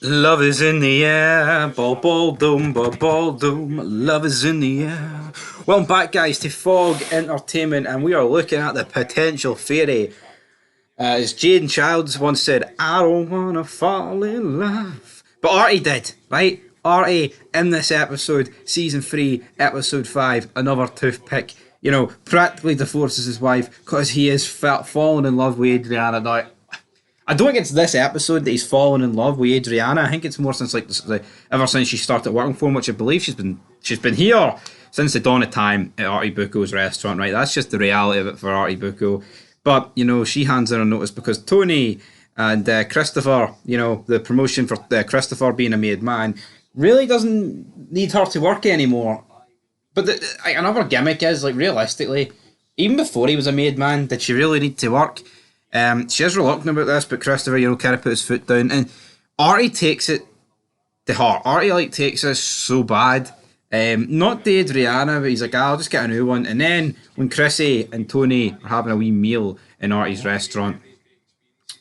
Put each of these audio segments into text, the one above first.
Love is in the air, ball, ball, doom, ball, ball, doom. Love is in the air. Welcome back, guys, to Fog Entertainment, and we are looking at the potential fairy. As Jaden Childs once said, I don't wanna fall in love. But Artie did, right? Artie in this episode, season 3, episode 5, another toothpick. You know, practically divorces his wife because he is fallen in love with Adriana. Now, I don't think it's this episode that he's fallen in love with Adriana. I think it's more since ever since she started working for him, which I believe she's been here since the dawn of time at Artie Bucco's restaurant. Right, that's just the reality of it for Artie Bucco. But you know, she hands her a notice because Tony and Christopher, you know, the promotion for Christopher being a made man, really doesn't need her to work anymore. But another gimmick is like realistically, even before he was a made man, did she really need to work? She is reluctant about this, but Christopher, you know, kind of put his foot down, and Artie takes it to heart. Artie like takes this so bad. Not to Adriana, but he's like, I'll just get a new one. And then when Chrissy and Tony are having a wee meal in Artie's restaurant,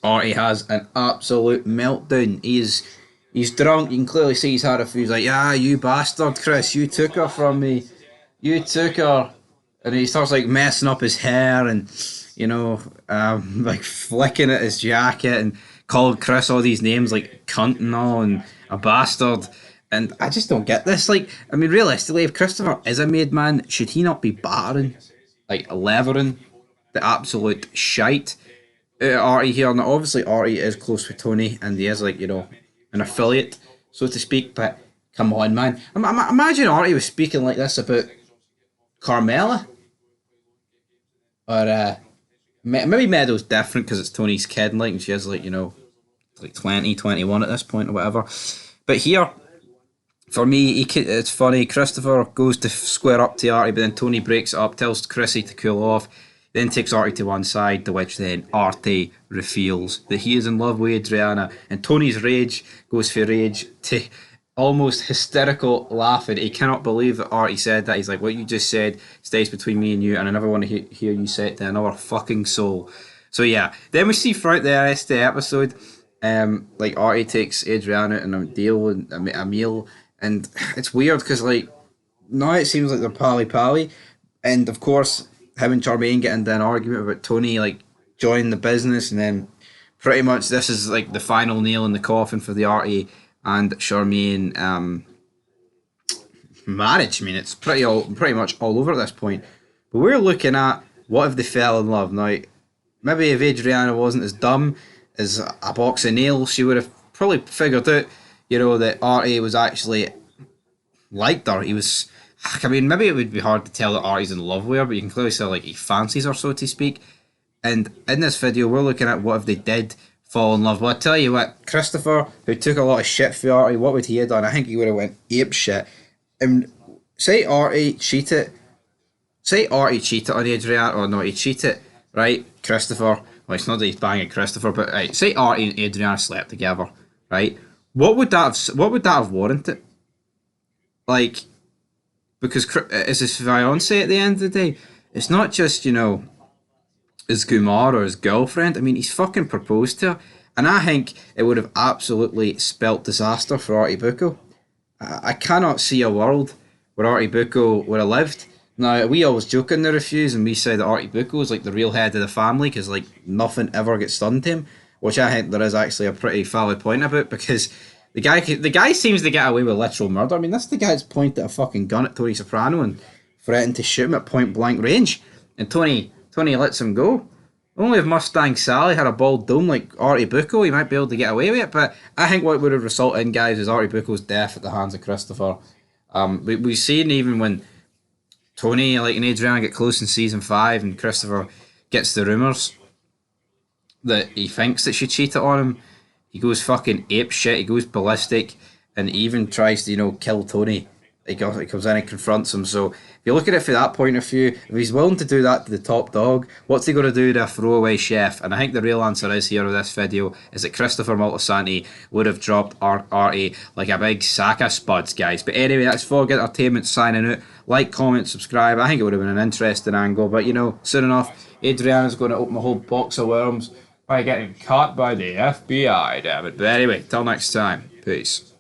Artie has an absolute meltdown. He's drunk. You can clearly see he's had a few. He's like, yeah, you bastard, Chris, you took her from me. You took her. And he starts like messing up his hair and you know, like flicking at his jacket and called Chris all these names like cunt and all and a bastard. And I just don't get this. Like, I mean, realistically, if Christopher is a made man, should he not be battering, like levering the absolute shite out of Artie here? Now, obviously, Artie is close with Tony and he is like, you know, an affiliate, so to speak. But come on, man. Imagine Artie was speaking like this about Carmela or maybe Meadow's different because it's Tony's kid, like, and she is like, you know, like 20, 21 at this point or whatever. But here, for me, it's funny. Christopher goes to square up to Artie, but then Tony breaks it up, tells Chrissy to cool off, then takes Artie to one side, to which then Artie reveals that he is in love with Adriana, and Tony's rage goes for rage to almost hysterical laughing. He cannot believe that Artie said that. He's like, what you just said stays between me and you, and I never want to hear you say it to another fucking soul. So yeah, then we see throughout the rest of the episode, like Artie takes Adriana and a deal and a meal, and it's weird because like now it seems like they're pally, and of course him and Charmaine get into an argument about Tony like joining the business, and then pretty much this is like the final nail in the coffin for the Artie and Charmaine marriage. I mean, it's pretty much all over at this point. But we're looking at what if they fell in love. Now, maybe if Adriana wasn't as dumb as a box of nails, she would have probably figured out, you know, that Artie was actually liked her. He was, I mean, maybe it would be hard to tell that Artie's in love with her, but you can clearly tell like he fancies her, so to speak. And in this video, we're looking at what if they did fall in love. Well, I tell you what, Christopher, who took a lot of shit for Artie, what would he have done? I think he would have went ape shit. And say Artie cheated on Adriana, or no, he cheated, right? Christopher, well, it's not that he's banging Christopher, but right, say Artie and Adriana slept together, right? What would that have warranted? Like, because it's his fiance at the end of the day. It's not just, you know, his Gumar or his girlfriend. I mean, he's fucking proposed to her. And I think it would have absolutely spelt disaster for Artie Bucco. I cannot see a world where Artie Bucco would have lived. Now, we always joke in the reviews and we say that Artie Bucco is like the real head of the family because like nothing ever gets done to him, which I think there is actually a pretty valid point about because the guy seems to get away with literal murder. I mean, that's the guy that's pointed a fucking gun at Tony Soprano and threatened to shoot him at point blank range. And Tony lets him go. Only if Mustang Sally had a bald dome like Artie Bucco, he might be able to get away with it. But I think what would have resulted in, guys, is Artie Bucco's death at the hands of Christopher. We've seen even when Tony and Adriana get close in season 5 and Christopher gets the rumours that he thinks that she cheated on him, he goes fucking ape shit, he goes ballistic, and he even tries to, you know, kill Tony. He comes in and confronts him. So if you look at it from that point of view, if he's willing to do that to the top dog, what's he going to do to a throwaway chef? And I think the real answer is here with this video is that Christopher Moltisanti would have dropped Artie like a big sack of spuds, guys. But anyway, that's Fog Entertainment signing out. Like, comment, subscribe. I think it would have been an interesting angle, but you know, soon enough, Adriana's going to open a whole box of worms by getting caught by the FBI, damn it. But anyway, till next time. Peace.